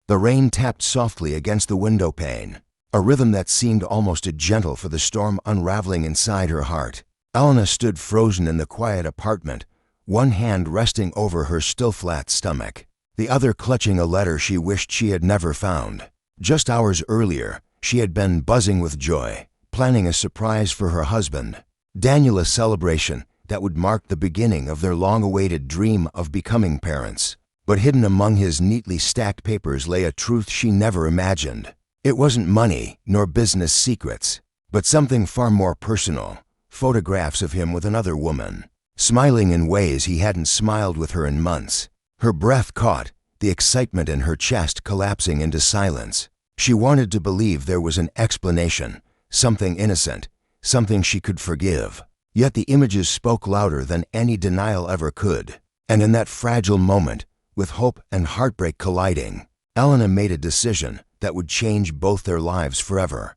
The rain tapped softly against the window pane, a rhythm that seemed almost too gentle for the storm unraveling inside her heart. Elena stood frozen in the quiet apartment, one hand resting over her still flat stomach, the other clutching a letter she wished she had never found. Just hours earlier, she had been buzzing with joy, planning a surprise for her husband, Daniel, a celebration that would mark the beginning of their long-awaited dream of becoming parents. But hidden among his neatly stacked papers lay a truth she never imagined. It wasn't money nor business secrets, but something far more personal: photographs of him with another woman, smiling in ways he hadn't smiled with her in months. Her breath caught, the excitement in her chest collapsing into silence. She wanted to believe there was an explanation, something innocent, something she could forgive. Yet the images spoke louder than any denial ever could. And in that fragile moment, with hope and heartbreak colliding, Elena made a decision that would change both their lives forever.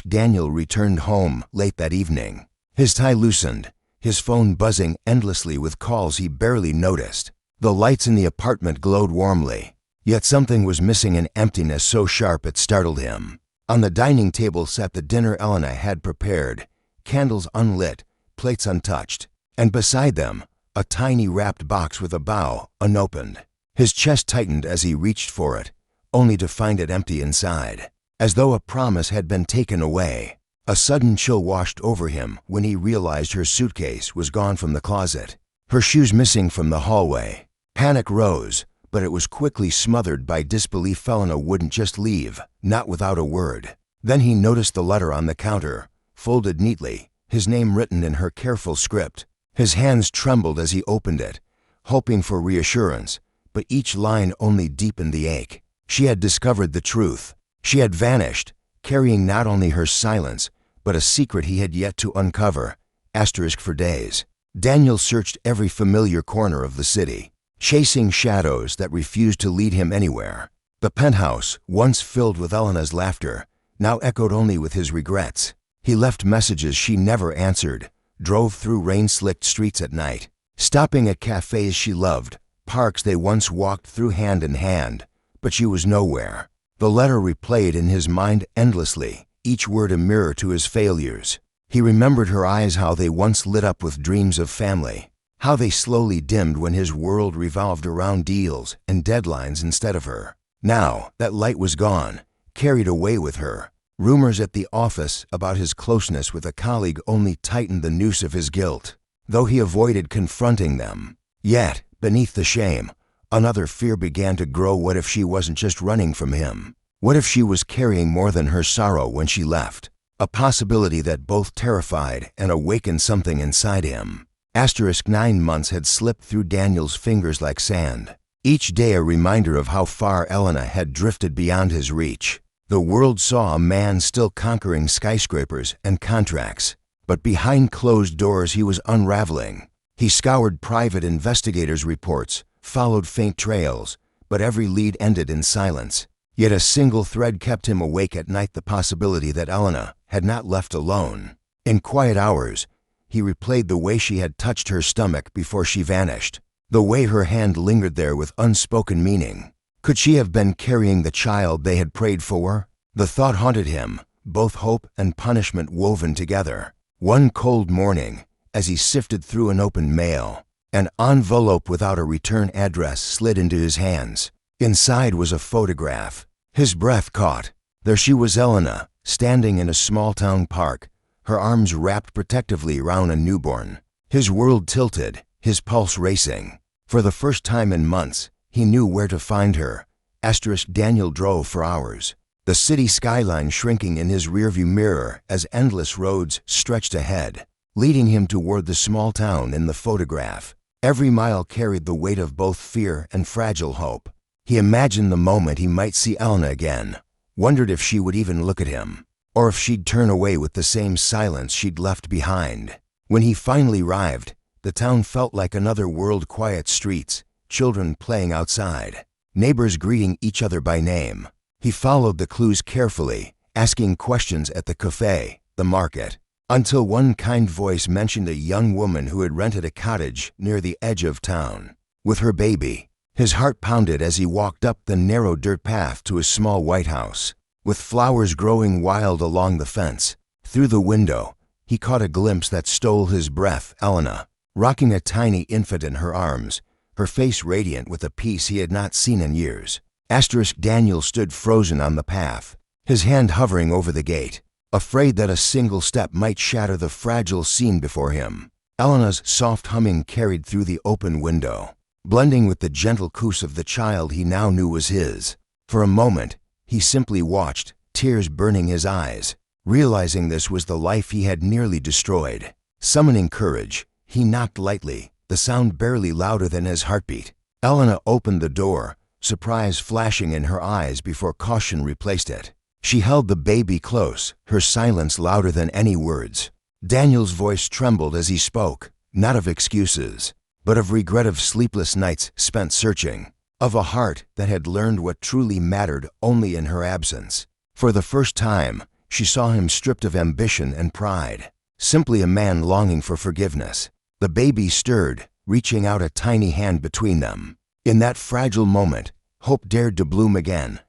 Daniel returned home late that evening, his tie loosened, his phone buzzing endlessly with calls he barely noticed. The lights in the apartment glowed warmly, yet something was missing, an emptiness so sharp it startled him. On the dining table sat the dinner Elena had prepared, candles unlit, plates untouched, and beside them, a tiny wrapped box with a bow, unopened. His chest tightened as he reached for it, only to find it empty inside, as though a promise had been taken away. A sudden chill washed over him when he realized her suitcase was gone from the closet, her shoes missing from the hallway. Panic rose, but it was quickly smothered by disbelief. Elena wouldn't just leave, not without a word. Then he noticed the letter on the counter, folded neatly, his name written in her careful script. His hands trembled as he opened it, hoping for reassurance, but each line only deepened the ache. She had discovered the truth. She had vanished, carrying not only her silence, but a secret he had yet to uncover. For days, Daniel searched every familiar corner of the city, chasing shadows that refused to lead him anywhere. The penthouse, once filled with Elena's laughter, now echoed only with his regrets. He left messages she never answered, drove through rain-slicked streets at night, stopping at cafes she loved, parks they once walked through hand in hand, but she was nowhere. The letter replayed in his mind endlessly, each word a mirror to his failures. He remembered her eyes, how they once lit up with dreams of family, how they slowly dimmed when his world revolved around deals and deadlines instead of her. Now, that light was gone, carried away with her. Rumors at the office about his closeness with a colleague only tightened the noose of his guilt, though he avoided confronting them. Yet, beneath the shame, another fear began to grow. What if she wasn't just running from him? What if she was carrying more than her sorrow when she left? A possibility that both terrified and awakened something inside him. 9 months had slipped through Daniel's fingers like sand, each day a reminder of how far Elena had drifted beyond his reach. The world saw a man still conquering skyscrapers and contracts, but behind closed doors he was unraveling. He scoured private investigators' reports, followed faint trails, but every lead ended in silence. Yet a single thread kept him awake at night: the possibility that Elena had not left alone. In quiet hours, he replayed the way she had touched her stomach before she vanished, the way her hand lingered there with unspoken meaning. Could she have been carrying the child they had prayed for? The thought haunted him, both hope and punishment woven together. One cold morning, as he sifted through an open mail, an envelope without a return address slid into his hands. Inside was a photograph. His breath caught. There she was, Elena, standing in a small-town park, her arms wrapped protectively around a newborn. His world tilted, his pulse racing. For the first time in months, he knew where to find her. Daniel drove for hours, the city skyline shrinking in his rearview mirror as endless roads stretched ahead, leading him toward the small town in the photograph. Every mile carried the weight of both fear and fragile hope. He imagined the moment he might see Elena again, wondered if she would even look at him, or if she'd turn away with the same silence she'd left behind. When he finally arrived, the town felt like another world: quiet streets, children playing outside, neighbors greeting each other by name. He followed the clues carefully, asking questions at the cafe, the market, until one kind voice mentioned a young woman who had rented a cottage near the edge of town. With her baby, His heart pounded as he walked up the narrow dirt path to his small white house. With flowers growing wild along the fence, through the window, he caught a glimpse that stole his breath. Elena, rocking a tiny infant in her arms, her face radiant with a peace he had not seen in years. Daniel stood frozen on the path, his hand hovering over the gate, afraid that a single step might shatter the fragile scene before him. Elena's soft humming carried through the open window, blending with the gentle cooes of the child he now knew was his. For a moment, he simply watched, tears burning his eyes, realizing this was the life he had nearly destroyed. Summoning courage, he knocked lightly, the sound barely louder than his heartbeat. Elena opened the door, surprise flashing in her eyes before caution replaced it. She held the baby close, her silence louder than any words. Daniel's voice trembled as he spoke, not of excuses, but of regret of sleepless nights spent searching, of a heart that had learned what truly mattered only in her absence. For the first time, she saw him stripped of ambition and pride, simply a man longing for forgiveness. The baby stirred, reaching out a tiny hand between them. In that fragile moment, hope dared to bloom again.